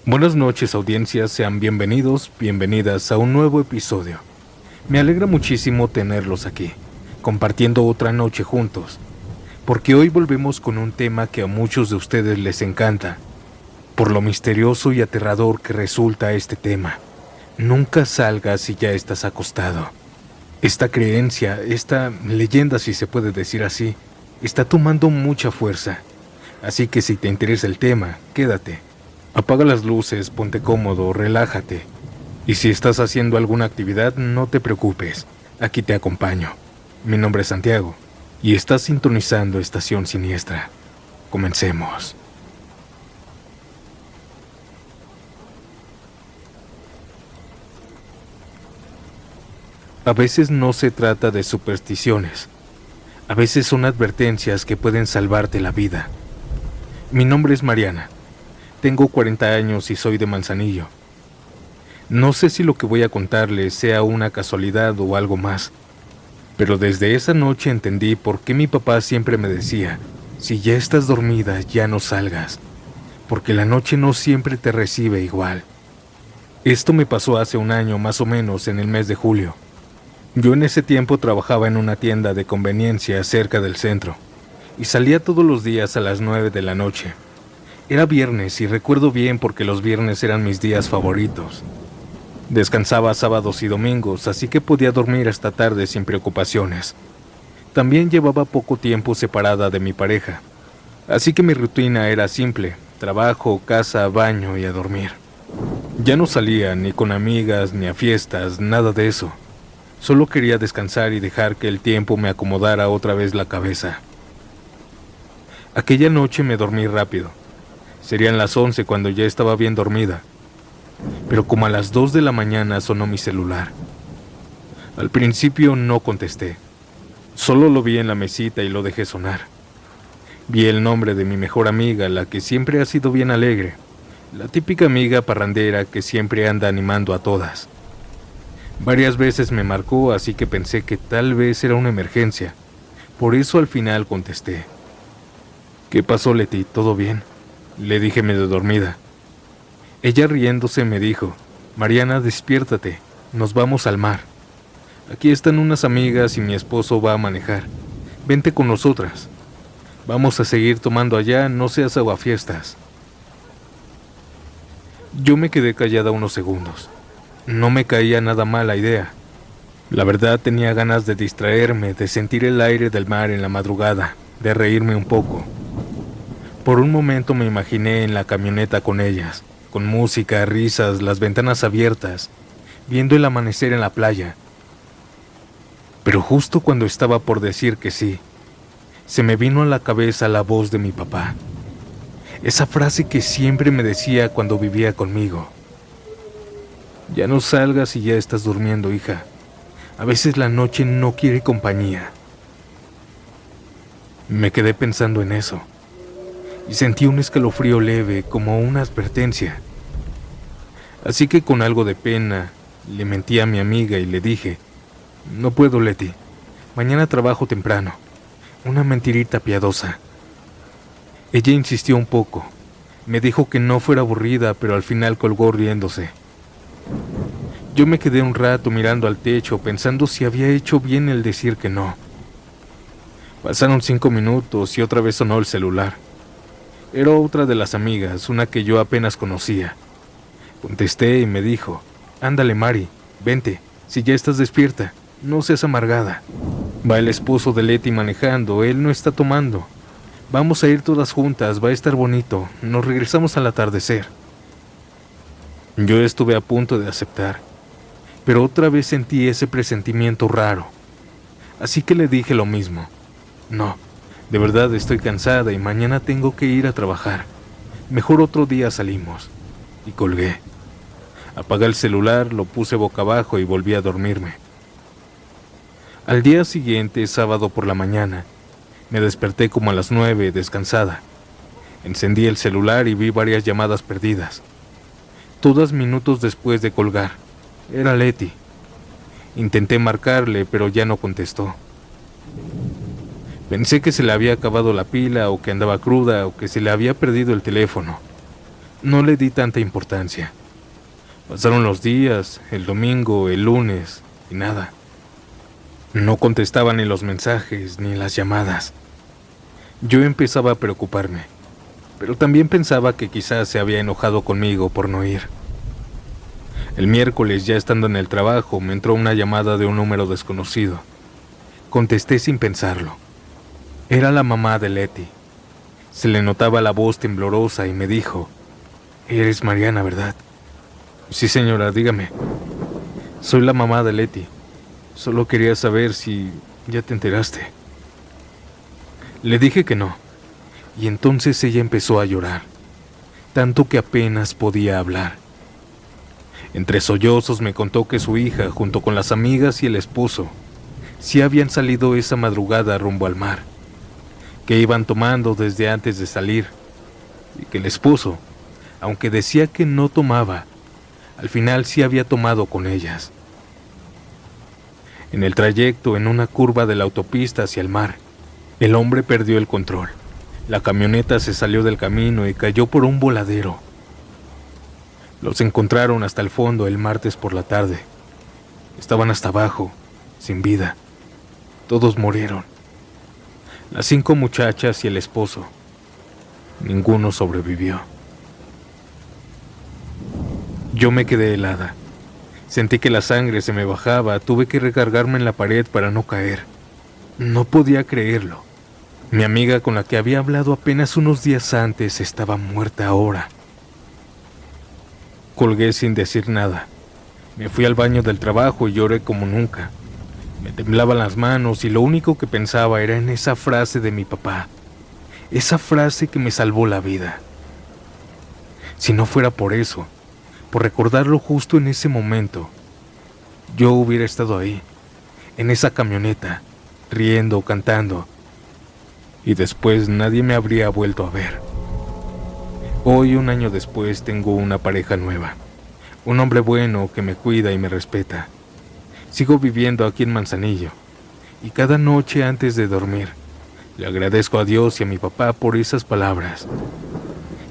Buenas noches, audiencia, sean bienvenidos, bienvenidas a un nuevo episodio. Me alegra muchísimo tenerlos aquí, compartiendo otra noche juntos, porque hoy volvemos con un tema que a muchos de ustedes les encanta, por lo misterioso y aterrador que resulta este tema. Nunca salgas si ya estás acostado. Esta creencia, esta leyenda, si se puede decir así, está tomando mucha fuerza, así que si te interesa el tema, quédate. Apaga las luces, ponte cómodo, relájate. Y si estás haciendo alguna actividad, no te preocupes, aquí te acompaño. Mi nombre es Santiago, y estás sintonizando Estación Siniestra. Comencemos. A veces no se trata de supersticiones. A veces son advertencias que pueden salvarte la vida. Mi nombre es Mariana. Tengo 40 años y soy de Manzanillo. No sé si lo que voy a contarles sea una casualidad o algo más, pero desde esa noche entendí por qué mi papá siempre me decía, si ya estás dormida, ya no salgas, porque la noche no siempre te recibe igual. Esto me pasó hace un año más o menos, en el mes de julio. Yo en ese tiempo trabajaba en una tienda de conveniencia cerca del centro, y salía todos los días a las 9 de la noche. Era viernes y recuerdo bien porque los viernes eran mis días favoritos. Descansaba sábados y domingos, así que podía dormir hasta tarde sin preocupaciones. También llevaba poco tiempo separada de mi pareja, así que mi rutina era simple: trabajo, casa, baño y a dormir. Ya no salía ni con amigas ni a fiestas, nada de eso. Solo quería descansar y dejar que el tiempo me acomodara otra vez la cabeza. Aquella noche me dormí rápido. Serían las 11 cuando ya estaba bien dormida, pero como a las 2 de la mañana sonó mi celular. Al principio no contesté, solo lo vi en la mesita y lo dejé sonar. Vi el nombre de mi mejor amiga, la que siempre ha sido bien alegre, la típica amiga parrandera que siempre anda animando a todas. Varias veces me marcó, así que pensé que tal vez era una emergencia, por eso al final contesté. ¿Qué pasó, Leti? ¿Todo bien?, le dije medio dormida. Ella riéndose me dijo, Mariana, despiértate, nos vamos al mar. Aquí están unas amigas y mi esposo va a manejar. Vente con nosotras. Vamos a seguir tomando allá, no seas aguafiestas. Yo me quedé callada unos segundos. No me caía nada mal la idea. La verdad tenía ganas de distraerme, de sentir el aire del mar en la madrugada, de reírme un poco. Por un momento me imaginé en la camioneta con ellas, con música, risas, las ventanas abiertas, viendo el amanecer en la playa. Pero justo cuando estaba por decir que sí, se me vino a la cabeza la voz de mi papá. Esa frase que siempre me decía cuando vivía conmigo. Ya no salgas si ya estás durmiendo, hija. A veces la noche no quiere compañía. Me quedé pensando en eso. Y sentí un escalofrío leve, como una advertencia. Así que con algo de pena, le mentí a mi amiga y le dije, no puedo, Leti, mañana trabajo temprano. Una mentirita piadosa. Ella insistió un poco, me dijo que no fuera aburrida, pero al final colgó riéndose. Yo me quedé un rato mirando al techo, pensando si había hecho bien el decir que no. Pasaron 5 minutos y otra vez sonó el celular. Era otra de las amigas, una que yo apenas conocía. Contesté y me dijo, ándale Mari, vente, si ya estás despierta, no seas amargada. Va el esposo de Leti manejando, él no está tomando. Vamos a ir todas juntas, va a estar bonito, nos regresamos al atardecer. Yo estuve a punto de aceptar, pero otra vez sentí ese presentimiento raro. Así que le dije lo mismo, no. De verdad estoy cansada y mañana tengo que ir a trabajar. Mejor otro día salimos. Y colgué. Apagué el celular, lo puse boca abajo y volví a dormirme. Al día siguiente, sábado por la mañana, me desperté como a las 9, descansada. Encendí el celular y vi varias llamadas perdidas. Todas minutos después de colgar. Era Leti. Intenté marcarle, pero ya no contestó. Pensé que se le había acabado la pila o que andaba cruda o que se le había perdido el teléfono. no le di tanta importancia. Pasaron los días, el domingo, el lunes, y nada. No contestaba ni los mensajes ni las llamadas. Yo empezaba a preocuparme, pero también pensaba que quizás se había enojado conmigo por no ir. El miércoles, ya estando en el trabajo, me entró una llamada de un número desconocido. Contesté sin pensarlo. Era la mamá de Leti. Se le notaba la voz temblorosa y me dijo: «Eres Mariana, ¿verdad?» «Sí, señora, dígame». «Soy la mamá de Leti. Solo quería saber si ya te enteraste». Le dije que no, y entonces ella empezó a llorar, tanto que apenas podía hablar. Entre sollozos me contó que su hija, junto con las amigas y el esposo, sí habían salido esa madrugada rumbo al mar, que iban tomando desde antes de salir, y que el esposo, aunque decía que no tomaba, al final sí había tomado con ellas. En el trayecto, en una curva de la autopista hacia el mar, el hombre perdió el control. La camioneta se salió del camino y cayó por un voladero. Los encontraron hasta el fondo el martes por la tarde. Estaban hasta abajo, sin vida. Todos murieron. Las 5 muchachas y el esposo. Ninguno sobrevivió. Yo me quedé helada. Sentí que la sangre se me bajaba. Tuve que recargarme en la pared para no caer. No podía creerlo. Mi amiga, con la que había hablado apenas unos días antes, estaba muerta ahora. Colgué sin decir nada. Me fui al baño del trabajo y lloré como nunca. Me temblaban las manos y lo único que pensaba era en esa frase de mi papá. Esa frase que me salvó la vida. Si no fuera por eso, por recordarlo justo en ese momento, yo hubiera estado ahí, en esa camioneta, riendo, cantando, y después nadie me habría vuelto a ver. Hoy, un año después, tengo una pareja nueva, un hombre bueno que me cuida y me respeta. Sigo viviendo aquí en Manzanillo, y cada noche antes de dormir, le agradezco a Dios y a mi papá por esas palabras.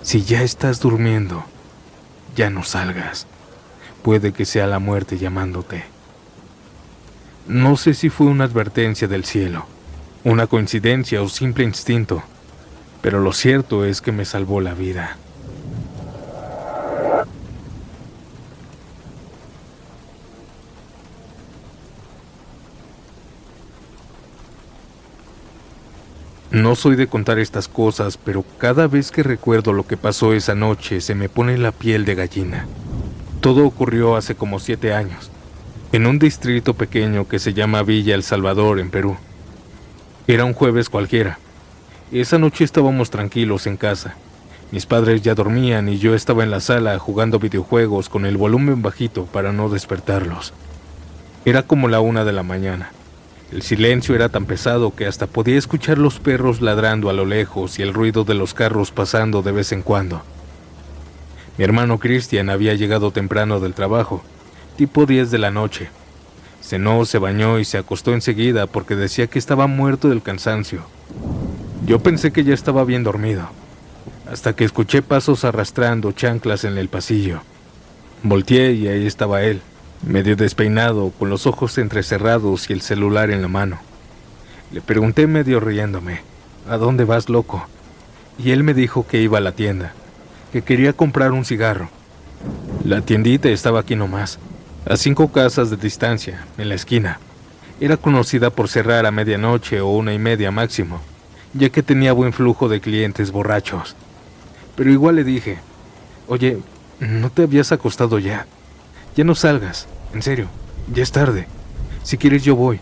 Si ya estás durmiendo, ya no salgas. Puede que sea la muerte llamándote. No sé si fue una advertencia del cielo, una coincidencia o simple instinto, pero lo cierto es que me salvó la vida. No soy de contar estas cosas, pero cada vez que recuerdo lo que pasó esa noche se me pone la piel de gallina. Todo ocurrió hace como 7 años, en un distrito pequeño que se llama Villa El Salvador, en Perú. Era un jueves cualquiera. Esa noche estábamos tranquilos en casa. Mis padres ya dormían y yo estaba en la sala jugando videojuegos con el volumen bajito para no despertarlos. Era como la 1 de la mañana. El silencio era tan pesado que hasta podía escuchar los perros ladrando a lo lejos y el ruido de los carros pasando de vez en cuando. Mi hermano Cristian había llegado temprano del trabajo, tipo 10 de la noche. Cenó, se bañó y se acostó enseguida porque decía que estaba muerto del cansancio. Yo pensé que ya estaba bien dormido, hasta que escuché pasos arrastrando chanclas en el pasillo. Volteé y ahí estaba él, medio despeinado, con los ojos entrecerrados y el celular en la mano. Le pregunté medio riéndome: ¿a dónde vas, loco? Y él me dijo que iba a la tienda, que quería comprar un cigarro. La tiendita estaba aquí nomás, a 5 casas de distancia, en la esquina. Era conocida por cerrar a medianoche o 1:30 máximo, ya que tenía buen flujo de clientes borrachos. Pero igual le dije: oye, ¿no te habías acostado ya? Ya no salgas, en serio, ya es tarde. Si quieres yo voy.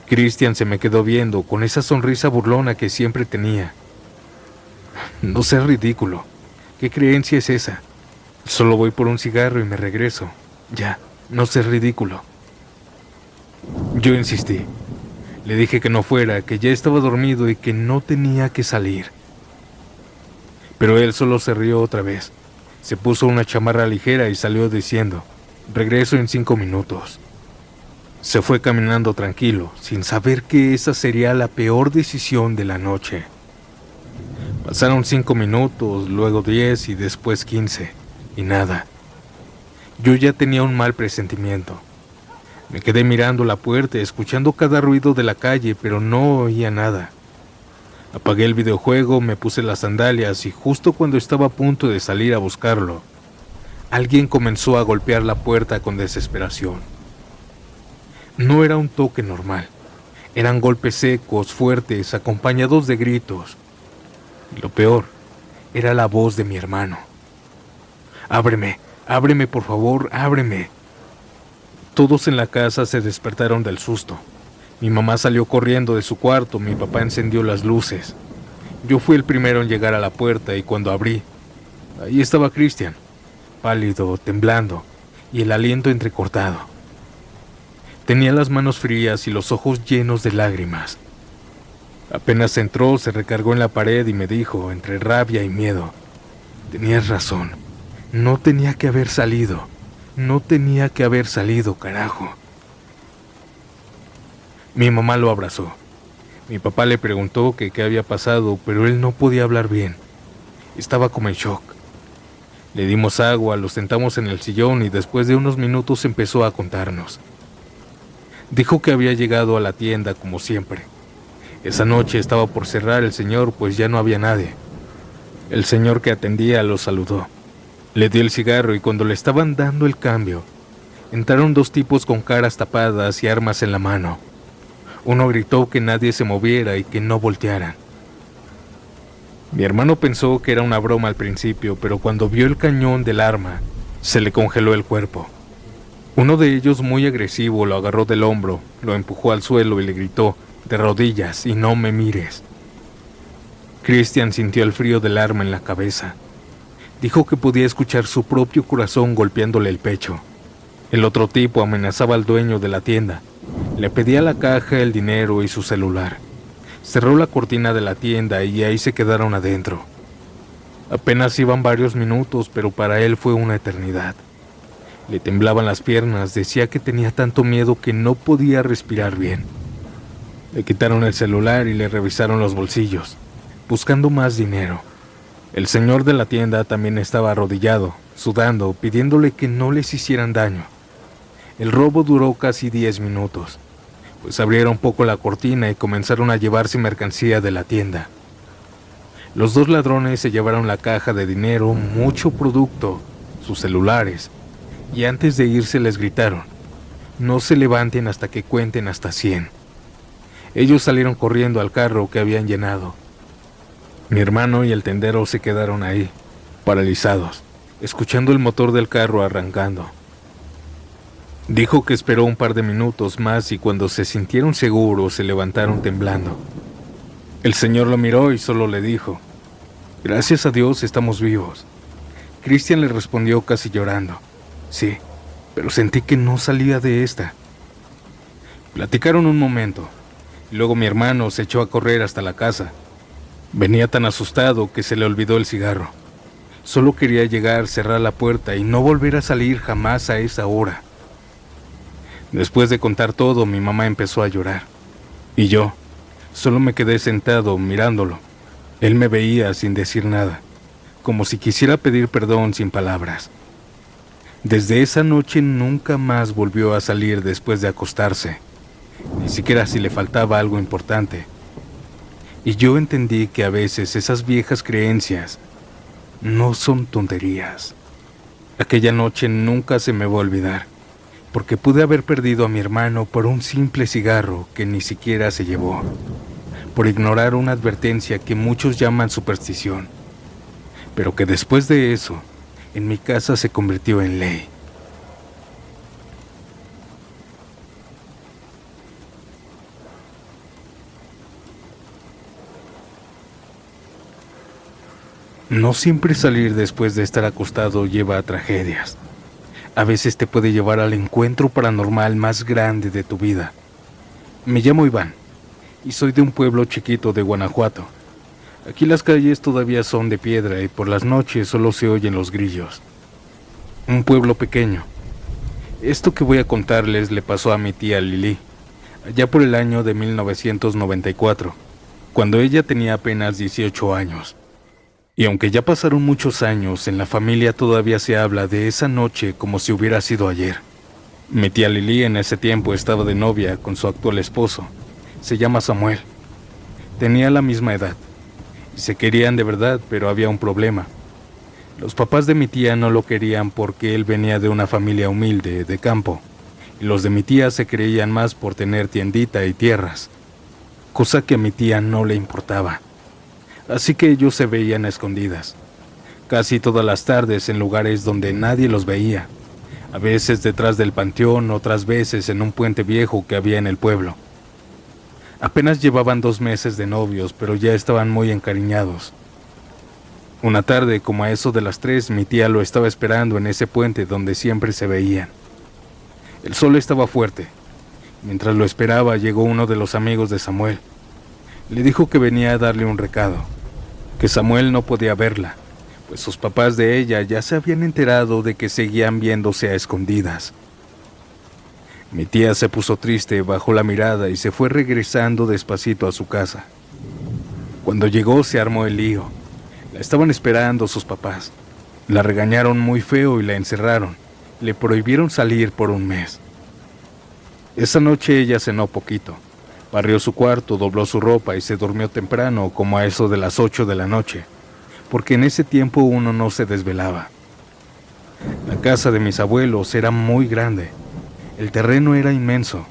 Cristian se me quedó viendo con esa sonrisa burlona que siempre tenía. No seas ridículo. ¿Qué creencia es esa? Solo voy por un cigarro y me regreso. Ya, no seas ridículo. Yo insistí. Le dije que no fuera, que ya estaba dormido y que no tenía que salir. Pero él solo se rió otra vez. Se puso una chamarra ligera y salió diciendo: regreso en 5 minutos. Se fue caminando tranquilo, sin saber que esa sería la peor decisión de la noche. Pasaron 5 minutos, luego 10 y después 15, y nada. Yo ya tenía un mal presentimiento. Me quedé mirando la puerta, escuchando cada ruido de la calle, pero no oía nada. Apagué el videojuego, me puse las sandalias y justo cuando estaba a punto de salir a buscarlo, alguien comenzó a golpear la puerta con desesperación. No era un toque normal, eran golpes secos, fuertes, acompañados de gritos. Y lo peor, era la voz de mi hermano. «Ábreme, ábreme por favor, ábreme». Todos en la casa se despertaron del susto. Mi mamá salió corriendo de su cuarto, mi papá encendió las luces. Yo fui el primero en llegar a la puerta y cuando abrí, ahí estaba Cristian, pálido, temblando y el aliento entrecortado. Tenía las manos frías y los ojos llenos de lágrimas. Apenas entró, se recargó en la pared y me dijo, entre rabia y miedo: «Tenías razón, no tenía que haber salido, carajo». Mi mamá lo abrazó. Mi papá le preguntó que qué había pasado, pero él no podía hablar bien. Estaba como en shock. Le dimos agua, lo sentamos en el sillón y después de unos minutos empezó a contarnos. Dijo que había llegado a la tienda como siempre. Esa noche estaba por cerrar el señor, pues ya no había nadie. El señor que atendía lo saludó. Le dio el cigarro y cuando le estaban dando el cambio, entraron 2 tipos con caras tapadas y armas en la mano. Uno gritó que nadie se moviera y que no voltearan. Mi hermano pensó que era una broma al principio, pero cuando vio el cañón del arma, se le congeló el cuerpo. Uno de ellos, muy agresivo, lo agarró del hombro, lo empujó al suelo y le gritó: «De rodillas y no me mires». Cristian sintió el frío del arma en la cabeza. Dijo que podía escuchar su propio corazón golpeándole el pecho. El otro tipo amenazaba al dueño de la tienda. Le pedía la caja, el dinero y su celular. Cerró la cortina de la tienda y ahí se quedaron adentro. Apenas iban varios minutos, pero para él fue una eternidad. Le temblaban las piernas, decía que tenía tanto miedo que no podía respirar bien. Le quitaron el celular y le revisaron los bolsillos, buscando más dinero. El señor de la tienda también estaba arrodillado, sudando, pidiéndole que no les hicieran daño. El robo duró casi 10 minutos, pues abrieron poco la cortina y comenzaron a llevarse mercancía de la tienda. Los 2 ladrones se llevaron la caja de dinero, mucho producto, sus celulares, y antes de irse les gritaron: «No se levanten hasta que cuenten hasta 100». Ellos salieron corriendo al carro que habían llenado. Mi hermano y el tendero se quedaron ahí, paralizados, escuchando el motor del carro arrancando. Dijo que esperó un par de minutos más y cuando se sintieron seguros se levantaron temblando. El señor lo miró y solo le dijo: «Gracias a Dios estamos vivos». Cristian le respondió casi llorando: «Sí, pero sentí que no salía de esta». Platicaron un momento, y luego mi hermano se echó a correr hasta la casa. Venía tan asustado que se le olvidó el cigarro. Solo quería llegar, cerrar la puerta y no volver a salir jamás a esa hora. Después de contar todo, mi mamá empezó a llorar. Y yo solo me quedé sentado mirándolo. Él me veía sin decir nada, como si quisiera pedir perdón sin palabras. Desde esa noche nunca más volvió a salir después de acostarse, ni siquiera si le faltaba algo importante. Y yo entendí que a veces esas viejas creencias no son tonterías. Aquella noche nunca se me va a olvidar, porque pude haber perdido a mi hermano por un simple cigarro que ni siquiera se llevó, por ignorar una advertencia que muchos llaman superstición, pero que después de eso, en mi casa se convirtió en ley. No siempre salir después de estar acostado lleva a tragedias. A veces te puede llevar al encuentro paranormal más grande de tu vida. Me llamo Iván y soy de un pueblo chiquito de Guanajuato. Aquí las calles todavía son de piedra y por las noches solo se oyen los grillos. Un pueblo pequeño. Esto que voy a contarles le pasó a mi tía Lili, allá por el año de 1994, cuando ella tenía apenas 18 años. Y aunque ya pasaron muchos años, en la familia todavía se habla de esa noche como si hubiera sido ayer. Mi tía Lili en ese tiempo estaba de novia con su actual esposo. Se llama Samuel. Tenía la misma edad. Y se querían de verdad, pero había un problema. Los papás de mi tía no lo querían porque él venía de una familia humilde, de campo. Y los de mi tía se creían más por tener tiendita y tierras. Cosa que a mi tía no le importaba. Así que ellos se veían a escondidas. Casi todas las tardes en lugares donde nadie los veía. A veces detrás del panteón, otras veces en un puente viejo que había en el pueblo. Apenas llevaban 2 meses de novios, pero ya estaban muy encariñados. Una tarde, como a eso de las 3, mi tía lo estaba esperando en ese puente donde siempre se veían. El sol estaba fuerte. Mientras lo esperaba, llegó uno de los amigos de Samuel. Le dijo que venía a darle un recado, que Samuel no podía verla, pues sus papás de ella ya se habían enterado de que seguían viéndose a escondidas. Mi tía se puso triste, bajó la mirada y se fue regresando despacito a su casa. Cuando llegó se armó el lío. La estaban esperando sus papás. La regañaron muy feo y la encerraron. Le prohibieron salir por 1 mes. Esa noche ella cenó poquito. Barrió su cuarto, dobló su ropa y se durmió temprano, como a eso de las 8 de la noche, porque en ese tiempo uno no se desvelaba. La casa de mis abuelos era muy grande. El terreno era inmenso.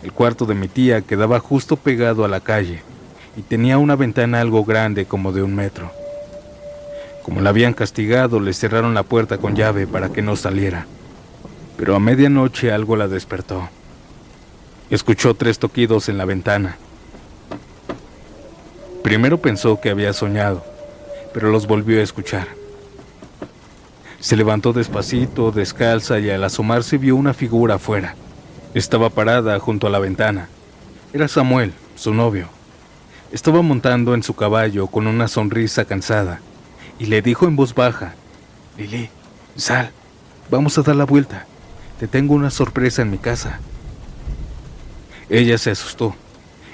El cuarto de mi tía quedaba justo pegado a la calle y tenía una ventana algo grande como de 1 metro. Como la habían castigado, le cerraron la puerta con llave para que no saliera. Pero a medianoche algo la despertó. Escuchó 3 toquidos en la ventana. Primero pensó que había soñado, pero los volvió a escuchar. Se levantó despacito, descalza, y al asomarse vio una figura afuera. Estaba parada junto a la ventana. Era Samuel, su novio. Estaba montando en su caballo con una sonrisa cansada, y le dijo en voz baja: «Lili, sal, vamos a dar la vuelta. Te tengo una sorpresa en mi casa». Ella se asustó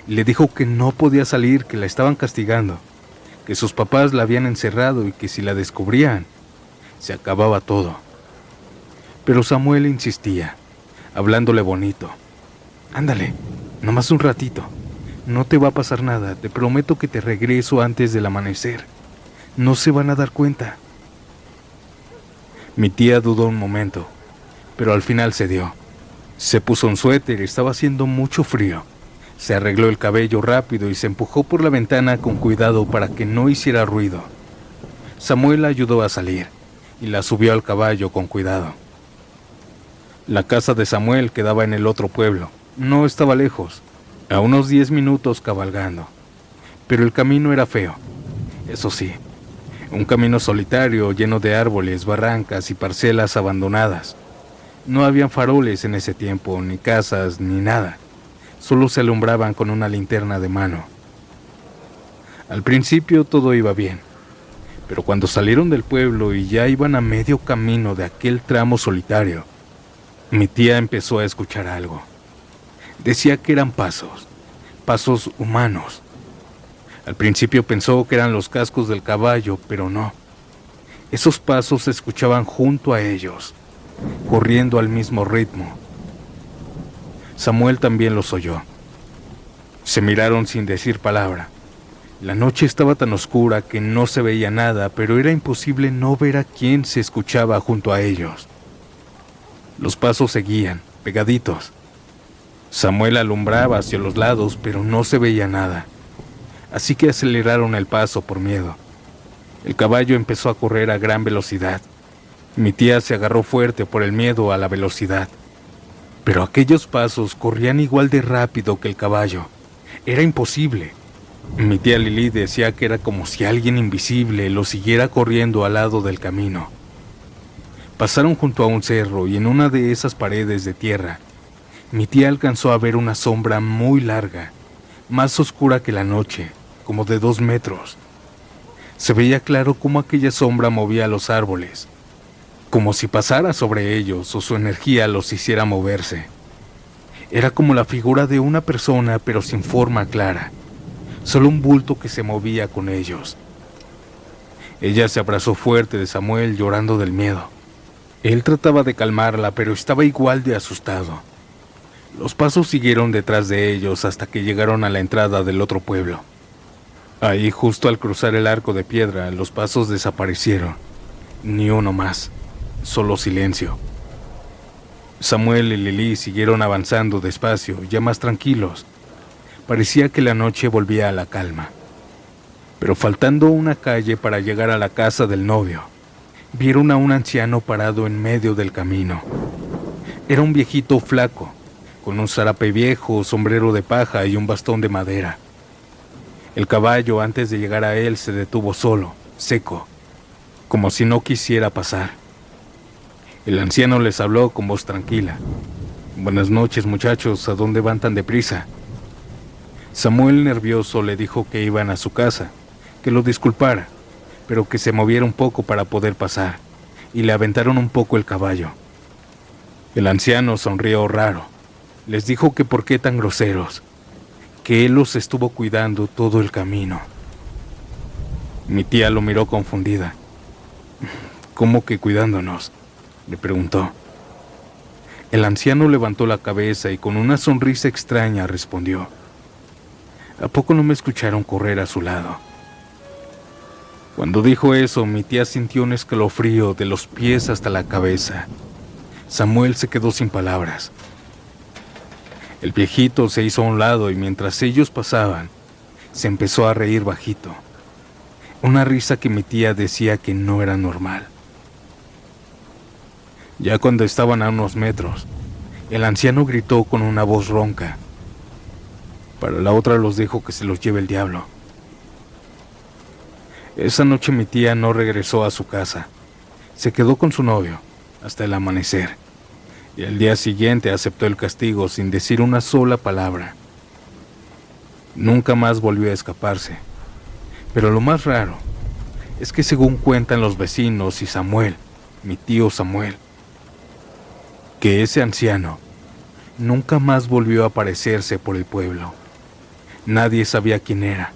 y le dijo que no podía salir, que la estaban castigando, que sus papás la habían encerrado y que si la descubrían, se acababa todo. Pero Samuel insistía, hablándole bonito. «Ándale, nomás un ratito. No te va a pasar nada, te prometo que te regreso antes del amanecer. No se van a dar cuenta». Mi tía dudó un momento, pero al final cedió. Se puso un suéter, estaba haciendo mucho frío. Se arregló el cabello rápido y se empujó por la ventana con cuidado para que no hiciera ruido. Samuel la ayudó a salir y la subió al caballo con cuidado. La casa de Samuel quedaba en el otro pueblo. No estaba lejos, a unos 10 minutos cabalgando. Pero el camino era feo, eso sí. Un camino solitario lleno de árboles, barrancas y parcelas abandonadas. No habían faroles en ese tiempo, ni casas, ni nada. Solo se alumbraban con una linterna de mano. Al principio todo iba bien, pero cuando salieron del pueblo y ya iban a medio camino de aquel tramo solitario, mi tía empezó a escuchar algo. Decía que eran pasos humanos. Al principio pensó que eran los cascos del caballo, pero no. Esos pasos se escuchaban junto a ellos, corriendo al mismo ritmo. Samuel también los oyó. Se miraron sin decir palabra. La noche estaba tan oscura que no se veía nada, pero era imposible no ver a quién se escuchaba junto a ellos. Los pasos seguían, pegaditos. Samuel alumbraba hacia los lados, pero no se veía nada. Así que aceleraron el paso por miedo. El caballo empezó a correr a gran velocidad. Mi tía se agarró fuerte por el miedo a la velocidad. Pero aquellos pasos corrían igual de rápido que el caballo. Era imposible. Mi tía Lili decía que era como si alguien invisible lo siguiera corriendo al lado del camino. Pasaron junto a un cerro y en una de esas paredes de tierra, mi tía alcanzó a ver una sombra muy larga, más oscura que la noche, como de 2 metros. Se veía claro cómo aquella sombra movía los árboles, como si pasara sobre ellos o su energía los hiciera moverse. Era como la figura de una persona, pero sin forma clara, solo un bulto que se movía con ellos. Ella se abrazó fuerte de Samuel, llorando del miedo. Él trataba de calmarla, pero estaba igual de asustado. Los pasos siguieron detrás de ellos hasta que llegaron a la entrada del otro pueblo. Ahí, justo al cruzar el arco de piedra, los pasos desaparecieron. Ni uno más, solo silencio. Samuel y Lili siguieron avanzando despacio, ya más tranquilos. Parecía que la noche volvía a la calma. Pero faltando una calle para llegar a la casa del novio, vieron a un anciano parado en medio del camino. Era un viejito flaco, con un zarape viejo, sombrero de paja y un bastón de madera. El caballo, antes de llegar a él, se detuvo solo, seco, como si no quisiera pasar. El anciano les habló con voz tranquila. «Buenas noches, muchachos, ¿a dónde van tan deprisa?» Samuel, nervioso, le dijo que iban a su casa, que lo disculpara, pero que se moviera un poco para poder pasar, y le aventaron un poco el caballo. El anciano sonrió raro. Les dijo que por qué tan groseros, que él los estuvo cuidando todo el camino. Mi tía lo miró confundida. «¿Cómo que cuidándonos?», le preguntó. El anciano levantó la cabeza y con una sonrisa extraña respondió: «¿A poco no me escucharon correr a su lado?». Cuando dijo eso, mi tía sintió un escalofrío de los pies hasta la cabeza. Samuel se quedó sin palabras. El viejito se hizo a un lado y mientras ellos pasaban, se empezó a reír bajito. Una risa que mi tía decía que no era normal. Ya cuando estaban a unos metros, el anciano gritó con una voz ronca. Para la otra los dijo que se los lleve el diablo. Esa noche mi tía no regresó a su casa. Se quedó con su novio hasta el amanecer. Y al día siguiente aceptó el castigo sin decir una sola palabra. Nunca más volvió a escaparse. Pero lo más raro es que, según cuentan los vecinos y Samuel, mi tío Samuel, que ese anciano nunca más volvió a aparecerse por el pueblo. Nadie sabía quién era.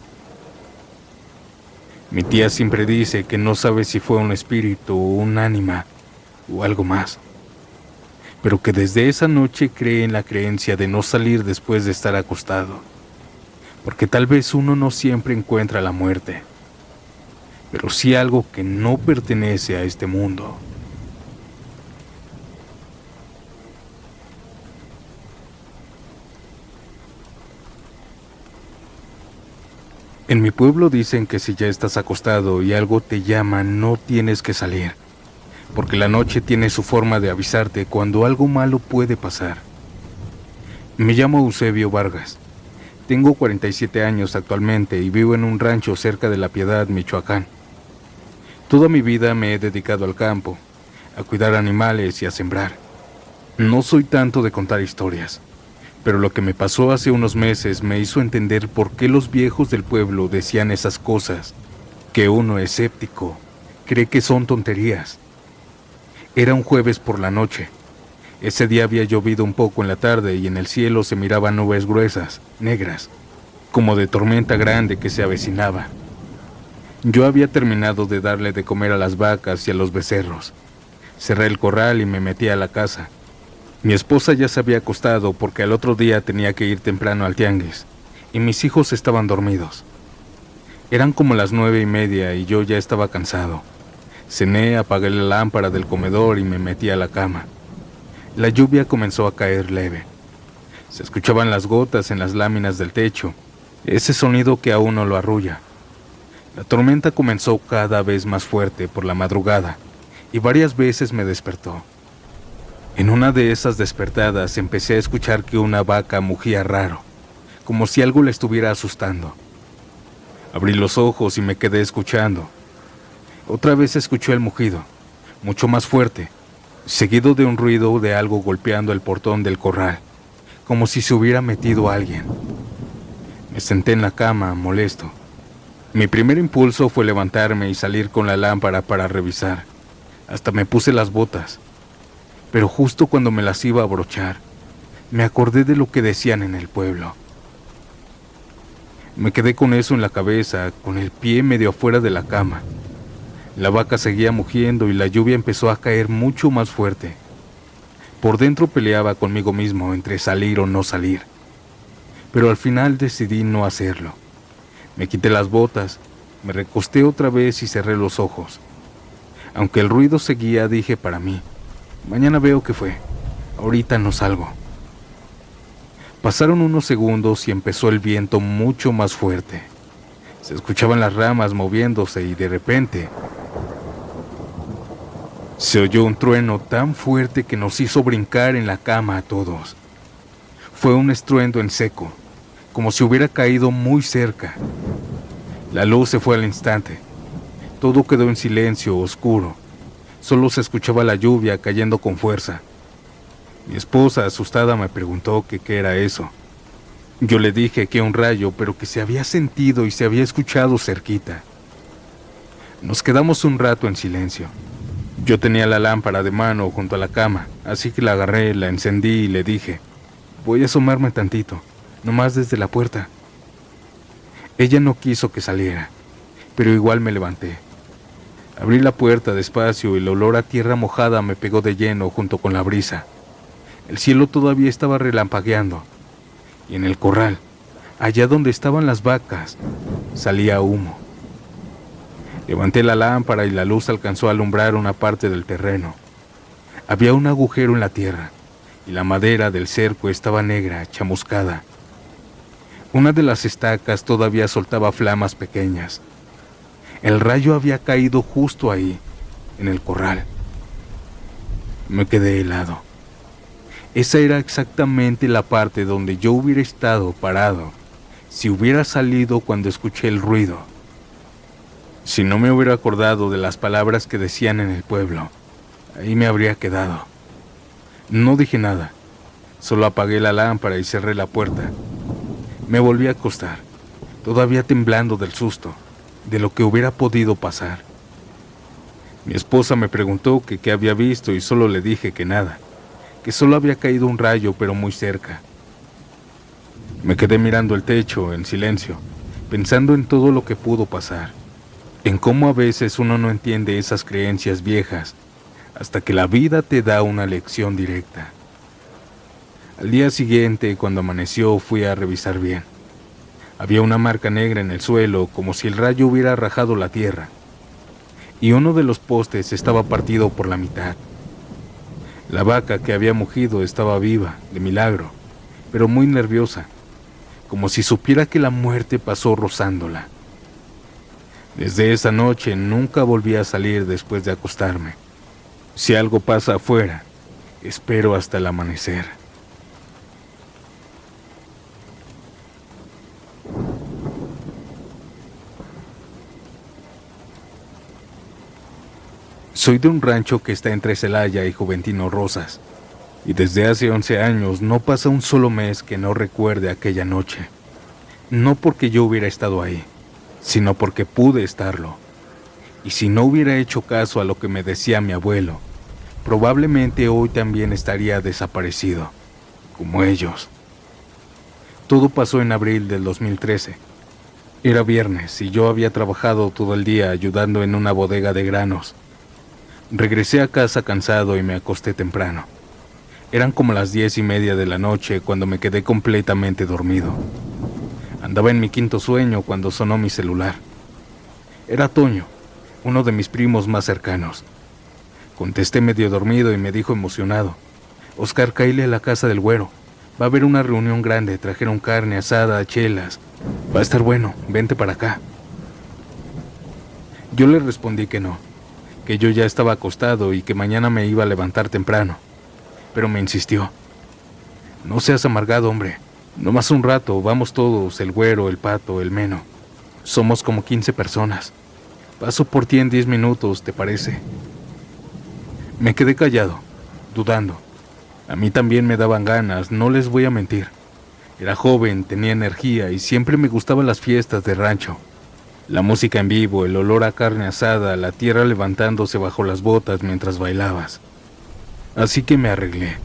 Mi tía siempre dice que no sabe si fue un espíritu o un ánima o algo más, pero que desde esa noche cree en la creencia de no salir después de estar acostado, porque tal vez uno no siempre encuentra la muerte, pero sí algo que no pertenece a este mundo. En mi pueblo dicen que si ya estás acostado y algo te llama, no tienes que salir, porque la noche tiene su forma de avisarte cuando algo malo puede pasar. Me llamo Eusebio Vargas. Tengo 47 años actualmente y vivo en un rancho cerca de La Piedad, Michoacán. Toda mi vida me he dedicado al campo, a cuidar animales y a sembrar. No soy tanto de contar historias, pero lo que me pasó hace unos meses me hizo entender por qué los viejos del pueblo decían esas cosas que uno escéptico cree que son tonterías. Era un jueves por la noche. Ese día había llovido un poco en la tarde y en el cielo se miraban nubes gruesas, negras, como de tormenta grande que se avecinaba. Yo había terminado de darle de comer a las vacas y a los becerros. Cerré el corral y me metí a la casa. Mi esposa ya se había acostado porque al otro día tenía que ir temprano al tianguis, y mis hijos estaban dormidos. Eran como las 9:30 y yo ya estaba cansado. Cené, apagué la lámpara del comedor y me metí a la cama. La lluvia comenzó a caer leve. Se escuchaban las gotas en las láminas del techo, ese sonido que a uno lo arrulla. La tormenta comenzó cada vez más fuerte por la madrugada y varias veces me despertó. En una de esas despertadas empecé a escuchar que una vaca mugía raro, como si algo le estuviera asustando. Abrí los ojos y me quedé escuchando. Otra vez escuché el mugido, mucho más fuerte, seguido de un ruido de algo golpeando el portón del corral, como si se hubiera metido alguien. Me senté en la cama, molesto. Mi primer impulso fue levantarme y salir con la lámpara para revisar. Hasta me puse las botas. Pero justo cuando me las iba a abrochar, me acordé de lo que decían en el pueblo. Me quedé con eso en la cabeza, con el pie medio afuera de la cama. La vaca seguía mugiendo y la lluvia empezó a caer mucho más fuerte. Por dentro peleaba conmigo mismo entre salir o no salir, pero al final decidí no hacerlo. Me quité las botas, me recosté otra vez y cerré los ojos. Aunque el ruido seguía, dije para mí, mañana veo qué fue, ahorita no salgo. Pasaron unos segundos y empezó el viento mucho más fuerte. Se escuchaban las ramas moviéndose y de repente se oyó un trueno tan fuerte que nos hizo brincar en la cama a todos. Fue un estruendo en seco, como si hubiera caído muy cerca. La luz se fue al instante. Todo quedó en silencio, oscuro. Solo se escuchaba la lluvia cayendo con fuerza. Mi esposa, asustada, me preguntó que qué era eso. Yo le dije que un rayo, pero que se había sentido y se había escuchado cerquita. Nos quedamos un rato en silencio. Yo tenía la lámpara de mano junto a la cama, así que la agarré, la encendí y le dije, voy a asomarme tantito, nomás desde la puerta. Ella no quiso que saliera, pero igual me levanté. Abrí la puerta despacio y el olor a tierra mojada me pegó de lleno junto con la brisa. El cielo todavía estaba relampagueando, y en el corral, allá donde estaban las vacas, salía humo. Levanté la lámpara y la luz alcanzó a alumbrar una parte del terreno. Había un agujero en la tierra, y la madera del cerco estaba negra, chamuscada. Una de las estacas todavía soltaba flamas pequeñas. El rayo había caído justo ahí, en el corral. Me quedé helado. Esa era exactamente la parte donde yo hubiera estado parado si hubiera salido cuando escuché el ruido. Si no me hubiera acordado de las palabras que decían en el pueblo, ahí me habría quedado. No dije nada, solo apagué la lámpara y cerré la puerta. Me volví a acostar, todavía temblando del susto, de lo que hubiera podido pasar. Mi esposa me preguntó que qué había visto y solo le dije que nada, que solo había caído un rayo pero muy cerca. Me quedé mirando el techo en silencio, pensando en todo lo que pudo pasar, en cómo a veces uno no entiende esas creencias viejas hasta que la vida te da una lección directa. Al día siguiente, cuando amaneció, fui a revisar bien. Había una marca negra en el suelo, como si el rayo hubiera rajado la tierra, y uno de los postes estaba partido por la mitad. La vaca que había mugido estaba viva, de milagro, pero muy nerviosa, como si supiera que la muerte pasó rozándola. Desde esa noche nunca volví a salir después de acostarme. Si algo pasa afuera, espero hasta el amanecer. Soy de un rancho que está entre Celaya y Juventino Rosas, y desde hace 11 años no pasa un solo mes que no recuerde aquella noche. No porque yo hubiera estado ahí, sino porque pude estarlo. Y si no hubiera hecho caso a lo que me decía mi abuelo, probablemente hoy también estaría desaparecido, como ellos. Todo pasó en abril del 2013. Era viernes y yo había trabajado todo el día ayudando en una bodega de granos. Regresé a casa cansado y me acosté temprano. Eran como las 10:30 de la noche cuando me quedé completamente dormido. Andaba en mi quinto sueño cuando sonó mi celular. Era Toño, uno de mis primos más cercanos. Contesté medio dormido y me dijo emocionado, Oscar, cáile a la casa del güero. Va a haber una reunión grande, trajeron carne asada, chelas. Va a estar bueno, vente para acá. Yo le respondí que no, que yo ya estaba acostado y que mañana me iba a levantar temprano. Pero me insistió. No seas amargado, hombre. Nomás un rato, vamos todos, el güero, el pato, el meno. Somos como 15 personas. Paso por ti en 10 minutos, ¿te parece? Me quedé callado, dudando. A mí también me daban ganas, no les voy a mentir. Era joven, tenía energía y siempre me gustaban las fiestas de rancho. La música en vivo, el olor a carne asada, la tierra levantándose bajo las botas mientras bailabas. Así que me arreglé.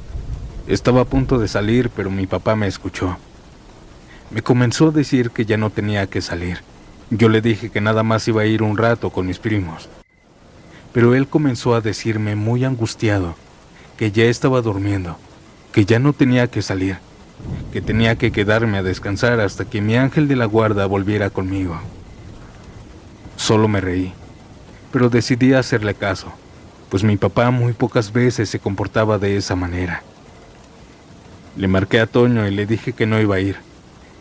Estaba a punto de salir, pero mi papá me escuchó. Me comenzó a decir que ya no tenía que salir. Yo le dije que nada más iba a ir un rato con mis primos. pero él comenzó a decirme muy angustiado que ya estaba durmiendo, que ya no tenía que salir, que tenía que quedarme a descansar hasta que mi ángel de la guarda volviera conmigo. Solo me reí, pero decidí hacerle caso, pues mi papá muy pocas veces se comportaba de esa manera. Le marqué a Toño y le dije que no iba a ir,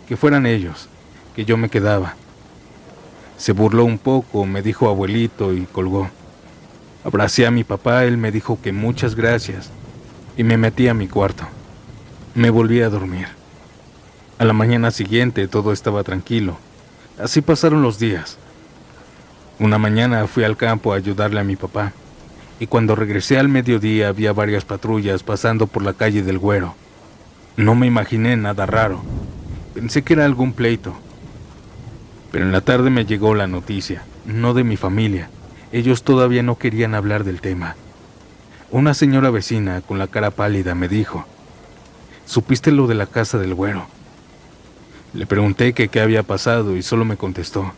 que fueran ellos, que yo me quedaba. Se burló un poco, me dijo abuelito y colgó. Abracé a mi papá, él me dijo que muchas gracias y me metí a mi cuarto. Me volví a dormir. A la mañana siguiente todo estaba tranquilo. Así pasaron los días. Una mañana fui al campo a ayudarle a mi papá y cuando regresé al mediodía había varias patrullas pasando por la calle del Güero. No me imaginé nada raro. Pensé que era algún pleito. Pero en la tarde me llegó la noticia, no de mi familia. Ellos todavía no querían hablar del tema. Una señora vecina con la cara pálida me dijo: ¿supiste lo de la casa del Güero? Le pregunté que qué había pasado y solo me contestó: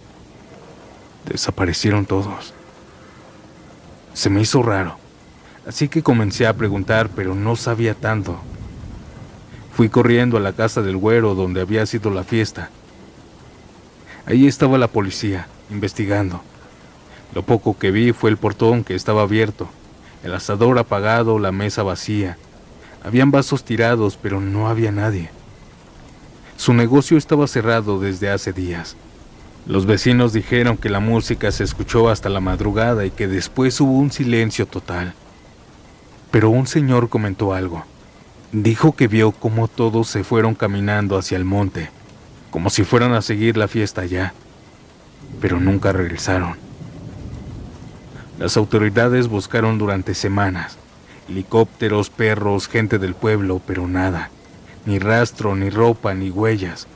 desaparecieron todos. Se me hizo raro, así que comencé a preguntar, pero no sabía tanto. Fui corriendo a la casa del Güero donde había sido la fiesta. Ahí estaba la policía, investigando. Lo poco que vi fue el portón que estaba abierto, el asador apagado, la mesa vacía. Habían vasos tirados, pero no había nadie. Su negocio estaba cerrado desde hace días. Los vecinos dijeron que la música se escuchó hasta la madrugada y que después hubo un silencio total. Pero un señor comentó algo. Dijo que vio cómo todos se fueron caminando hacia el monte, como si fueran a seguir la fiesta allá, pero nunca regresaron. Las autoridades buscaron durante semanas, helicópteros, perros, gente del pueblo, pero nada, ni rastro, ni ropa, ni huellas.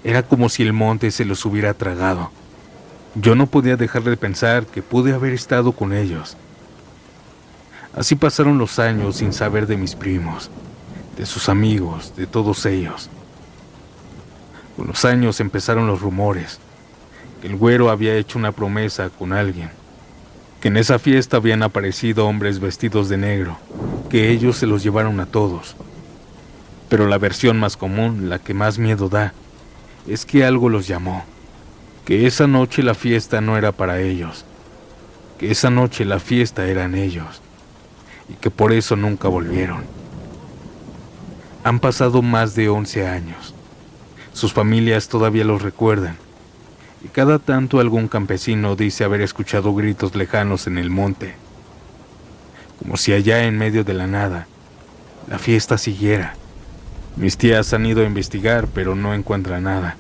Era como si el monte se los hubiera tragado. Yo no podía dejar de pensar que pude haber estado con ellos. Así pasaron los años sin saber de mis primos, de sus amigos, de todos ellos. Con los años empezaron los rumores, que el Güero había hecho una promesa con alguien, que en esa fiesta habían aparecido hombres vestidos de negro, que ellos se los llevaron a todos. Pero la versión más común, la que más miedo da, es que algo los llamó, que esa noche la fiesta no era para ellos, que esa noche la fiesta eran ellos, y que por eso nunca volvieron. Han pasado más de 11 años. Sus familias todavía los recuerdan, y cada tanto algún campesino dice haber escuchado gritos lejanos en el monte, como si allá en medio de la nada, la fiesta siguiera. Mis tías han ido a investigar, pero no encuentran nada.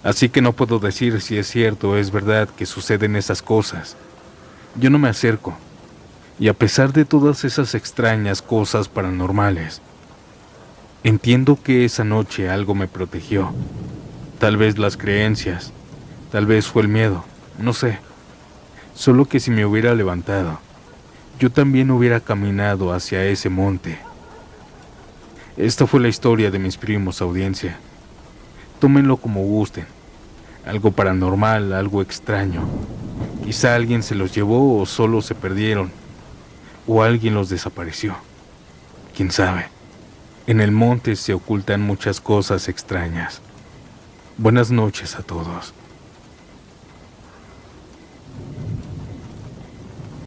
Así que no puedo decir si es cierto o es verdad que suceden esas cosas. Yo no me acerco, y a pesar de todas esas extrañas cosas paranormales, entiendo que esa noche algo me protegió. Tal vez las creencias, tal vez fue el miedo, no sé. Solo que si me hubiera levantado, yo también hubiera caminado hacia ese monte. Esta fue la historia de mis primos, audiencia. Tómenlo como gusten. Algo paranormal, algo extraño. Quizá alguien se los llevó o solo se perdieron. O alguien los desapareció. ¿Quién sabe? En el monte se ocultan muchas cosas extrañas. Buenas noches a todos.